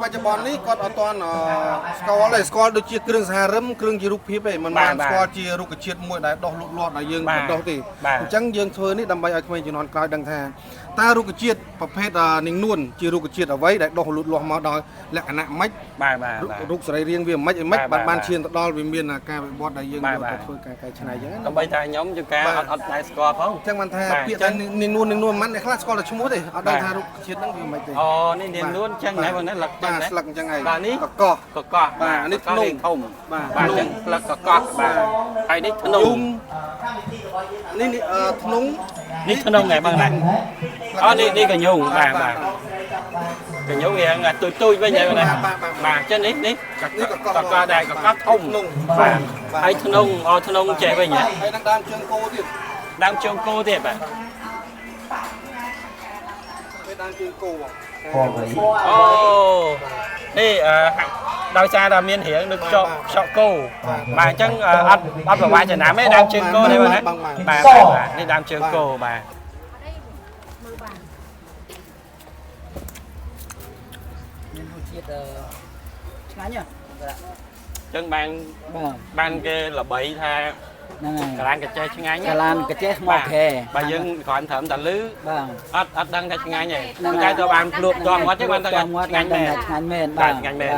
ปัจจุบันนี้ก็ตอนสกอร์เลยสกอร์โดยเชี่ยเครื่องสหรัฐเครื่องจีรุพีไปมันมาสกอร์จีรุกเชียดมวยได้ดอกลุกลอดได้ยังดอกตีจังยังเธอนี่ดำใบไอ้ทำไมจีนอนกลายดังแทนตารุกเชียดประเภทนิ่งนวลจีรุกเชียดเอาไว้ได้ดอกลุกลอดมาดอยและขณะไม้รุกใส่เรียงเวียมไม้ไม้บานเชียนดอลเวียนเวียนการบอดได้ยังเธอการชนะยัง ทำไมทายnhóm cho cá ở đại score không จังมันแทนเพี้ยนนิ่งนวลมันในคลาสสกอร์ละชั่วโมงเลยเอาได้ทารุกเชียดนั่งเวียนไม่ตี นี่นิ่งนวลจังไหนวันนั้นหลักจังไหน หลักจังไง bà ní có bà nít có nung liền thùng bà nung. chân là có bà hay nít thun nungนี่นุ้ง nít thun nung này bằng này đi cả nhung bà cả nhung vậy là tôi bây giờ này bà chân nít nít có đây có thùng bà hay thun nung chạy bây giờ ไอ้นักดานเชิงโกดิ đang trông cô thiệt bà ไอ้ดานเชิงโก นี่ดาวชาดามีนเหียงนึกชอบกูมาจังอัดแบบว่าจะหนาไม่ดังเชิงกูได้ไหมมานี่ดังเชิงกูมาจังบางcái là bị tha cả lan cái chơi chừng ngay cả lan cái chơi mò kè bà dân còn thẩm tận lứ ắt đăng cái chừng ngay này cái cho bạn luộc giòn quá chứ bạn ta ngay mền ngay mền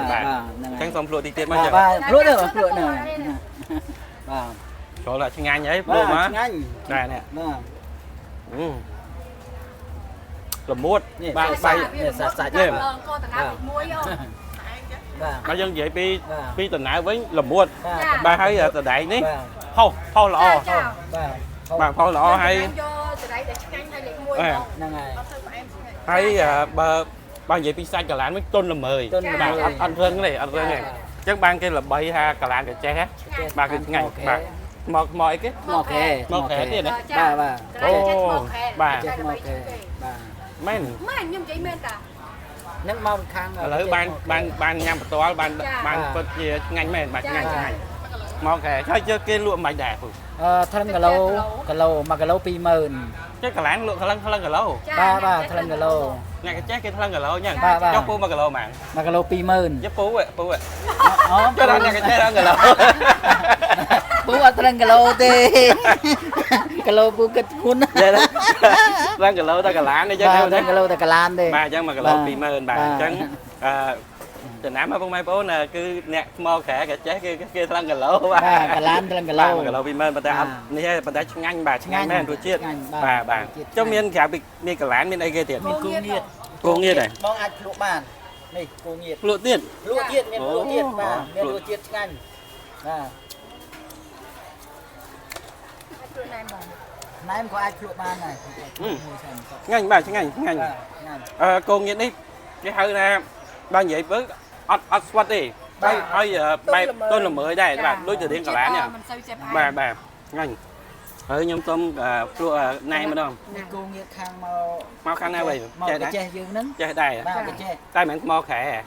chẳng xong luộc đi tiền bao giờ luộc nữa rồi là chừng ngay nhảy luộc mà này nè làm muốt bay sạch nhỉ bà dân vậy pi tình nãy với làm muốt bà thấy từ đại ní phao lọ bà phao lọ hay hay bà vậy pi xanh cà lán với tôn là mời bà ăn rơn cái này chắc ban kia là bay ha cà lán cái che bà cái ngày bà mọi cái mò kè tiền đấy bà men nhưng chị men cả nước mong khang lỡ ban nhâm to ban có gì ngành men bà ngành mò kè chơi kia lụa mày đẹp thân cà lâu mà cà lâu pi mờn cái cà lán lụa thân cà lâu ba thân cà lâu nghe cái chết cái thân cà lâu nha chó phu mà cà lâu mà cà lâu pi mờn giúp phu vậy cho nên nghe cái chết thân cà lâu phu ở thân cà lâu tê cà lâu phu kịch hun vậy đó thân cà lâu ta cà lán đi chứ thân cà lâu ta cà lan đi bà chẳng mà cà lâu pi mờn bà chẳng tình ám ở phong mai phố nè cứ nẹt mò khẽ cái trái kia thân cà lâu cà lan thân cà lâu pi mờn bà ta này bà ta ngăn bà ngăn men rồi chết bà trong miền cả bị miền cà lán miền ấy ghê tiền cô nghiệt này mong ai lụa bàn này cô nghiệt lụa tiền miền lụa tiền bà miền lụa tiền ngăn nãy em có ai lụa bàn này ngành bà chứ ngành cô nghiệt đi cái hơi nè ban vậy với Oxford đi bay tôi là mới đây bà đối từ điện cả lá nha bà ngành nhóm tôm nay mà đâu mau khăn này vậy chơi đây tay mình mau khẽ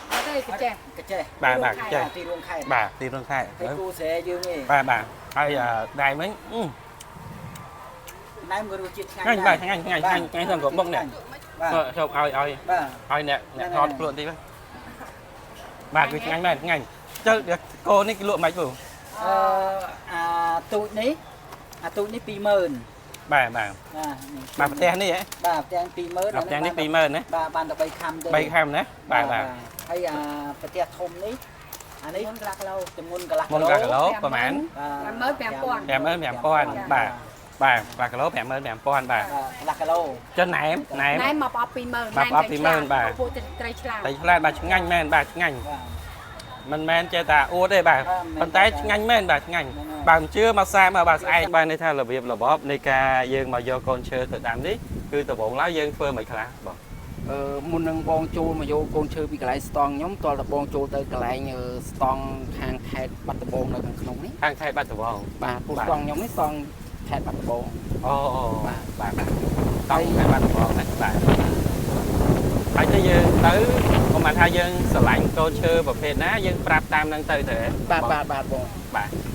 bà tiền luôn khai bà hay đây mấy ngay thằng của bông này không ai nè thọt luôn đi bà cứ ngành chơi được cô này cái lụa máy vừa tụi ní pi mờn bà ten đi ấy bà ten pi mờn ten đi pi mờn đấy bà ban được bay khăm đấy bà hay phải ten thôm ní anh ấy muốn cà lâu môn cà lố bà mãn em mới mèm con bà cà lố mèm con bà cà lâu trên này em mà bóp pi mờn bà tại là bà chứng ngành men bà chứng ngành mình men chơi ta ô đây bà phần tay ngành men bà ngành bà chưa mà sai mà bà ai bà này theo là việc là bóp này ca dương mà do con chơi tự đam đi cứ từ bồn lá dương phơi mày khá muốn nâng bong chô mà vô con chơi bị cái lại stong nhóm to là bong chô tới cái lại như stong hàng thẹt bắt từ bồn là thằng không ấy hàng thẹt bắt từ bồn bà phụ stong nhóm ấy stong thẹt bắt từ bồn bà stong thẹt bắt từ bồn này bà phải tới dương tới còn mà thay dương sờ lạnh con chơi và phê ná dương prap tam đang tới thế bà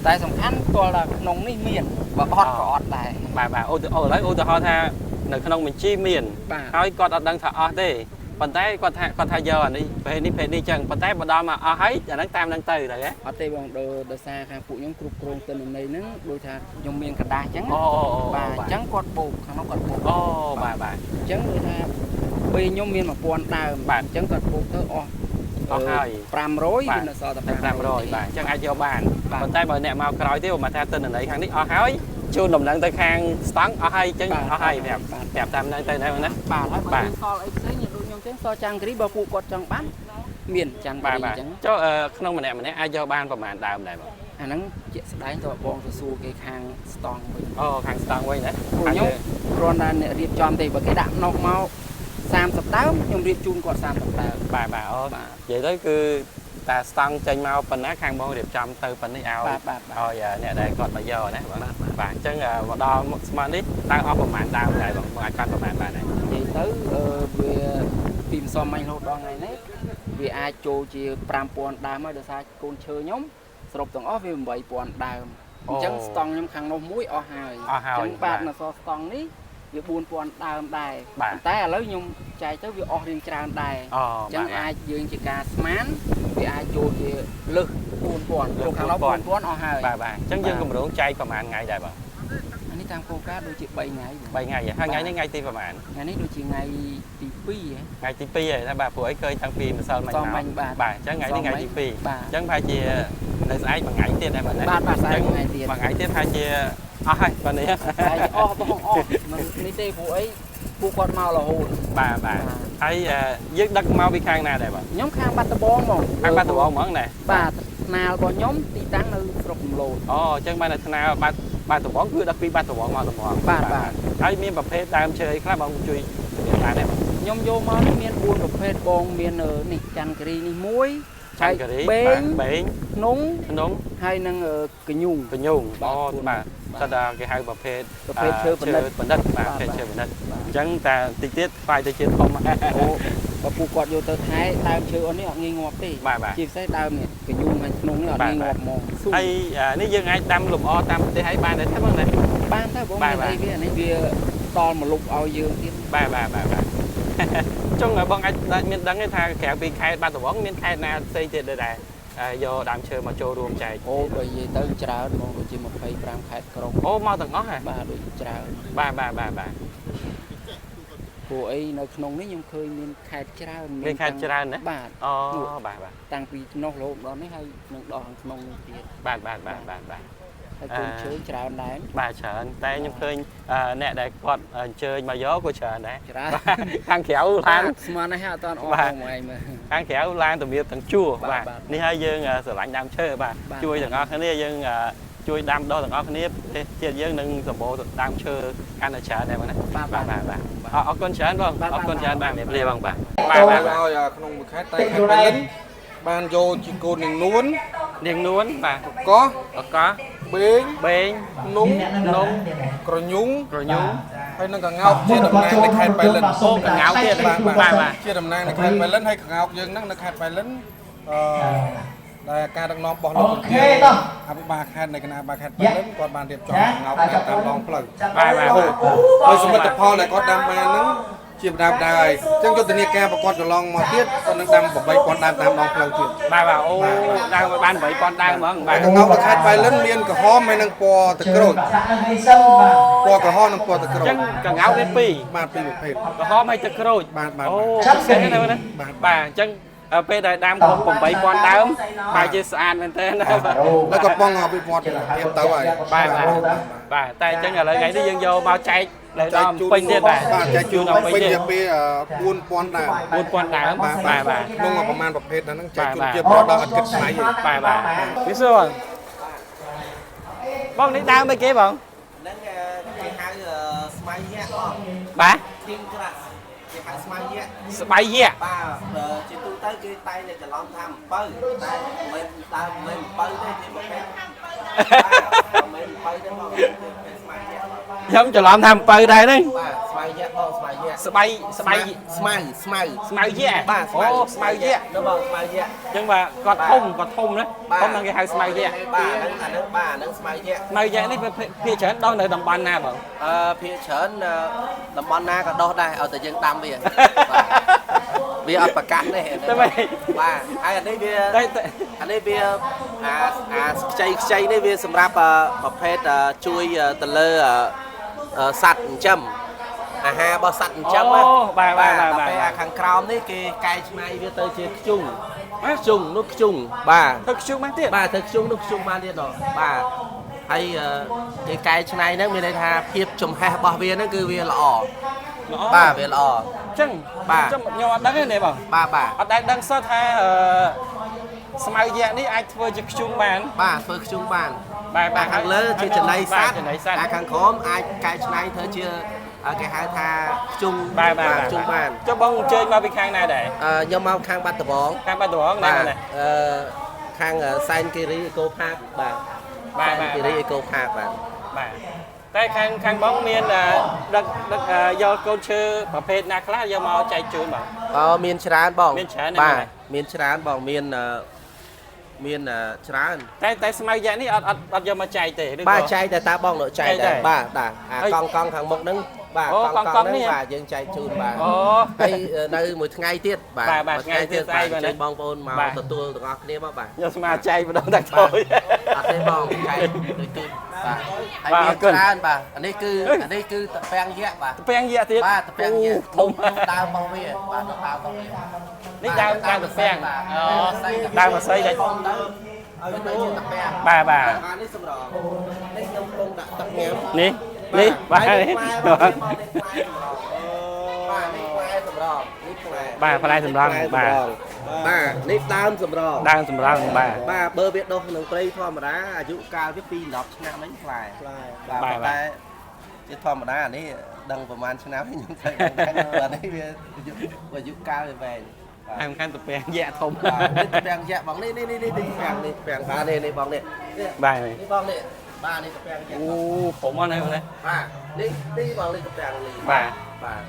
tại sòng khăn to là nông ní miền và hot này bà ô lấy ô tô ho tha nợ khăn ông mình chi miền nói con đang thở thế ប៉ុន្តែគាត់ថាយកអានេះពេលនេះចឹងប៉ុន្តែបើដល់មកអស់ហើយអាហ្នឹងតាមហ្នឹងទៅដែរ អត់ទេបងដោយសារខាងពួកខ្ញុំគ្រប់គ្រងទិន្នន័យហ្នឹងដូចថាខ្ញុំមានកระดาษអញ្ចឹង អូ បាទអញ្ចឹងគាត់បូកខាងនោះគាត់បូក អូបាទបាទ អញ្ចឹងដូចថាពេលខ្ញុំមាន1000ដើមបាទអញ្ចឹងគាត់បូកទៅអស់ អស់ហើយ 500វានៅសល់តែ 500បាទអញ្ចឹងអាចយកបានប៉ុន្តែបើអ្នកមកក្រោយទៀតមកថាទិន្នន័យខាងនេះអស់ហើយជូនដំណឹងទៅខាងស្តង់អស់ហើយអញ្ចឹងអស់ហើយប្រាប់តាមហ្នឹងទៅណាណា បាទហើយបើសល់អីផ្សេងដូចខ្ញុំអញ្ចឹងសល់ចាំងគ្រីបើពួកគាត់ចង់បានមានចាំងគ្រីអញ្ចឹង ចុះក្នុងម្នាក់អាចយកបានប្រហែលដើមដែរបង អាហ្នឹងជាក់ស្ដែងតើបងទៅសួរគេខាងស្តង់វិញ អូខាងស្តង់វិញណា ពួកខ្ញុំគ្រាន់តែអ្នករៀបចំទេបើគេដាក់នោះមក30ដើមខ្ញុំរៀបជូនគាត់30ដើម បាទអូនិយាយទៅគឺតែស្តង់ចេញមកប៉ុណ្ណាខាងបងរៀបចំទៅប៉ុណ្នេះឲ្យអ្នកដែលគាត់មកយកណាបាទអញ្ចឹងមកដល់ស្មាននេះតើអស់ប្រហែលដើមដែរបងអាចកាត់ប្រហែលបានដែរ និយាយទៅវាពីម្សិលមិញរហូតដល់ថ្ងៃនេះវាអាចចូលជា 5000 ដើមហើយដោយសារកូនឈើខ្ញុំសរុបទាំងអស់វា 8000 ដើមអញ្ចឹងស្តង់ខ្ញុំខាងនោះមួយអស់ហើយអញ្ចឹងបាទនៅសល់ស្តង់នេះវា 4000 ដើមដែរតែឥឡូវខ្ញុំចែកទៅវាអស់រៀងច្រើនដែរអញ្ចឹងអាចយើងជាការស្មានវាអាចចូលជាលើស 4000 លោកខាងនោះ 4000 អស់ហើយបាទអញ្ចឹងយើងកម្រងចែកប្រហែលថ្ងៃដែរបង អានេះតាមគោលការណ៍ដូចជា3ថ្ងៃ 3ថ្ងៃហើយថ្ងៃនេះថ្ងៃទីប្រហែល ថ្ងៃនេះដូចជាថ្ងៃទី2ថ្ងៃទី2ហើយណាបាទព្រោះអីឃើញតាំងពីម្សិលមិញមកបាទអញ្ចឹងថ្ងៃនេះថ្ងៃទី2អញ្ចឹងប្រហែលជានៅស្អែកមួយថ្ងៃទៀតដែរបាទបាទស្អែកថ្ងៃទៀតមួយថ្ងៃទៀតប្រហែលជាអស់ហើយបាទនេះអស់បងអស់នេះទេព្រោះអីពួកគាត់មករហូតបាទហើយយើងដឹកមកពីខាងណាដែរបាទ ខ្ញុំខាងបាត់ដំបងហ្មង ខាងបាត់ដំបងហ្មងណា បាទថ្នាលរបស់ខ្ញុំទីតាំងនៅស្រុកកំឡូត អូអញ្ចឹងបាននៅថ្នាលបាត់ដំបងគឺដឹកពីបាត់ដំបងមកដំបង បាទ ហើយមានប្រភេទដើមឈើអីខ្លះបងជួយបានដែរខ្ញុំយកមកនេះមាន4ប្រភេទបងមាននេះច័ន្ទគិរីនេះមួយ ច័ន្ទគិរីបេងក្នុងហើយនឹងកញ្ញូងអូបាទតែដល់គេហៅប្រភេទឈើបណ្ឌិតបាទប្រភេទឈើបណ្ឌិតអញ្ចឹងតែតិចទៀតខ្វាយទៅជាធំអូបើពួកគាត់យកទៅថែដើមឈើអស់នេះអត់ងាយងាប់ទេជាពិសេសដើមនេះកញ្ញូងហើយក្នុងនេះអត់ងាយងាប់ហ្មងហើយនេះយើងអាចដាំលំអតាមប្រទេសឲ្យបានដែរទេបងណាបានទៅបងមានអីវានេះវាដល់មកលុបឲ្យយើងទៀតបាទចុងបងអាចមានដឹងទេថាក្រៅពីខេត្តបាត់ដំបងមានខេត្តណាផ្សេងទៀតដែរយកដើមឈើមកចូលរួមចែក អូបើនិយាយទៅច្រើនបងដូចជា25ខេត្តក្រុង អូមកទាំងអស់ហ៎ បាទដូចច្រើន បាទព្រោះអីនៅក្នុងនេះខ្ញុំឃើញមានខេត្តច្រើនមានខេត្តច្រើនណាបាទអូបាទតាំងពីនោះរហូតដល់នេះហើយនឹងដល់ខាងក្នុងនេះទៀតបាទហើយកូនឈើច្រើនដែរបាទច្រើនតែខ្ញុំឃើញអ្នកដែលគាត់អញ្ជើញមកយកក៏ច្រើនដែរខាងក្រៅឡានស្មាននេះអត់តាន់អស់មកឯងមើលខាងក្រៅឡានទំរៀបទាំងជួរបាទនេះហើយយើងស្រឡាញ់ដើមឈើបាទជួយទាំងអស់គ្នាយើងជួយដាំដុះទាំងអស់គ្នាប្រទេសជាតិយើងនឹងសម្បូរដើមឈើកាន់តែច្រើនដែរបងណាបាទអរគុណច្រើនបងអរគុណច្រើនបាទមេព្រាបងបាទឲ្យក្នុងមួយខេត្តតែខេត្តបៃលិនបានយកជាកូននាងនួនបាទកោះបេងនំក្រញូងហើយនឹងកងោកជាតំណាងនៃខេត្តបៃលិនអូកងោកទៀតបាទជាតំណាងនៃខេត្តបៃលិនហើយកងោកយើងហ្នឹងនៅខេត្តបៃលិនដែលការដឹកនាំរបស់លោកប្រធានអភិបាលខេត្តនៃគណៈអភិបាលខេត្តបៃលិនគាត់បានរៀបចំកងោកតាមដងផ្លូវបាទដោយសមិទ្ធផលដែលគាត់ដាំបានហ្នឹងជាបណ្ដាដែរអញ្ចឹងយុទ្ធនាការប្រកបកន្លងមកទៀតគាត់នឹងដាំ8000ដើមតាមដងផ្លូវទៀតបាទអូដើមបាន8000ដើមហ្មងបាទកងោកនៅខេត្តបៃលិនមានក្រហមហើយនឹងពណ៌ទឹកក្រូចពណ៌ក្រហមនិងពណ៌ទឹកក្រូចអញ្ចឹងកងោកមាន2បាទ2ប្រភេទក្រហមហើយទឹកក្រូចបាទអូពិសេសណាស់ណាបាទអញ្ចឹងពេលដែលដាំគ្រប់8000ដើមបែរជាស្អាតមែនទែនហើយក៏បងអភិវឌ្ឍភាពទៅហើយបាទតែអញ្ចឹងឥឡូវថ្ងៃនេះយើងយកមកចែកនៅដល់ពេញទៀតបាទចែកជូនដល់ពេញទៀតពី4000ដើម4000ដើមបាទក្នុងប្រមាណប្រភេទហ្នឹងចែកជូនជាប្រដល់អត់គិតថ្លៃទេបាទវាសួរបងនេះដើមអីគេបងហ្នឹងគេហៅស្បៃយៈបាទទៀងក្រាស់គេហៅស្បៃយៈស្បៃយៈបាទជាទូទៅគេតែងតែច្រឡំថាអំពៅតែមិនដើមមិនអំពៅទេគេប្រភេទមិនអំពៅទេមកស្បៃយៈខ្ញុំច្រឡំថាអំពៅដែរហ្នឹងបាទស្បៃយៈបងស្បៃយៈស្មៅយៈបាទអូស្មៅយៈទៅបងស្មៅយៈអញ្ចឹងបាទគាត់ធំណាធំហ្នឹងគេហៅស្មៅយៈបាទហ្នឹងបាទហ្នឹងស្មៅយៈស្មៅយៈនេះភាគច្រើនដុះនៅតំបន់ណាបងភាគច្រើនតំបន់ណាក៏ដុះដែរឲ្យតែយើងដាំវា វាអត់ប្រកាសទេ តែមិន បាទហើយអានេះវា តែ អានេះវាអាខ្ចីនេះវាសម្រាប់ប្រភេទជួយទៅលើសត្វចិញ្ចឹមអាហាររបស់សត្វចិញ្ចឹមណា បាទ ពេលអាខាងក្រោមនេះគេកែច្នៃវាទៅជាខ្ជុងខ្ជុងនោះខ្ជុងបាទ ទៅខ្ជុំបានទៀត បាទទៅខ្ជុងនោះខ្ជុងបានទៀតដល់បាទហើយគេកែច្នៃហ្នឹងមានន័យថាភាពចំហេះរបស់វាហ្នឹងគឺវាល្អបាទវាល្អ អញ្ចឹង បាទ ខ្ញុំអត់ដឹងទេបង បាទបាទ អត់ដែលដឹងសោះថាស្មៅយក្សនេះអាចធ្វើជាខ្ជុំបាន បាទធ្វើខ្ជុំបាន បាទ ខាងលើជាចំណីសត្វ ចំណីសត្វ តែខាងក្រោមអាចកែច្នៃធ្វើជាគេហៅថាខ្ជុំ បាទ ខ្ជុំបាន ចុះបងអញ្ជើញមកពីខាងណាដែរ ខ្ញុំមកខាងបាត់ដំបង ខាងបាត់ដំបងណា បាទ ណា ខាងសែនគិរីអេកូផាកបាទ បាទ សែនគិរីអេកូផាកបាទ បាទតែខាងបងមានដឹកយកកូនឈើប្រភេទណាខ្លះយកមកចែកជូនបង មានច្រើនបង មានច្រើន បាទ ណាស់ មានច្រើនបងមានច្រើន តែស្មៅយក្សនេះអត់យកមកចែកទេឬ បាទចែកតែតាបងនៅចែក ចែកតែ ដែរបាទបាទអា ហើយក ង់ខាងមុខហ្នឹងបាទ អូ កង់ កង់ ហ្នឹង នេះ បាទយើងចែកជូនបាទ អូ ហើយនៅមួយថ្ងៃទៀតបាទ បាទ មួយថ្ងៃទៀត ថ្ងៃ បាទ ទៀតស្អែក ចេញបងប្អូនមក បាទ ទទួលទាំងអស់គ្នាមកបាទ យកស្មាចែកម្ដងតែខូច អត់ទេបងចែកដូចទូចបាទហើយ បាទ មាន អរគុណ ច្រើនបាទអានេះគឺតពាំងយក្សបាទ តពាំងយក្សទៀត បាទតពាំងយក្ស ធំ ដើមរបស់វាបាទដើមរបស់វា នេះដើមតពាំងអូដើមអាស័យដែល ឲ្យទៅជាតពាំង បាទ អានេះសម្រាប់នេះខ្ញុំកំពុងដាក់ទឹកញ៉ាំ នេះបាទនេះ បាទនេះផ្លែសម្រាប់នេះផ្លែ បាទផ្លែសម្រង់បាទ បាទនេះដើមសម្រាប់ ដើមសម្រង់បាទ បាទបើវាដុះក្នុងព្រៃធម្មតាអាយុកាលវា2 10ឆ្នាំហ្នឹងផ្លែបាទប៉ុន្តែជាធម្មតាអានេះដឹងប្រហែលឆ្នាំខ្ញុំទៅអានេះវាអាយុកាលវាវែង អាយខាន់តពាំងយក្សធំ បាទនេះពាំងយក្សបងនេះពាំងបាទនេះបងនេះ បាទ នេះបងនេះបាទនេះពាំងយក្ស អូผมអត់ហ្នឹងណា បាទនេះបងនេះពាំងនេះ បាទ បាទ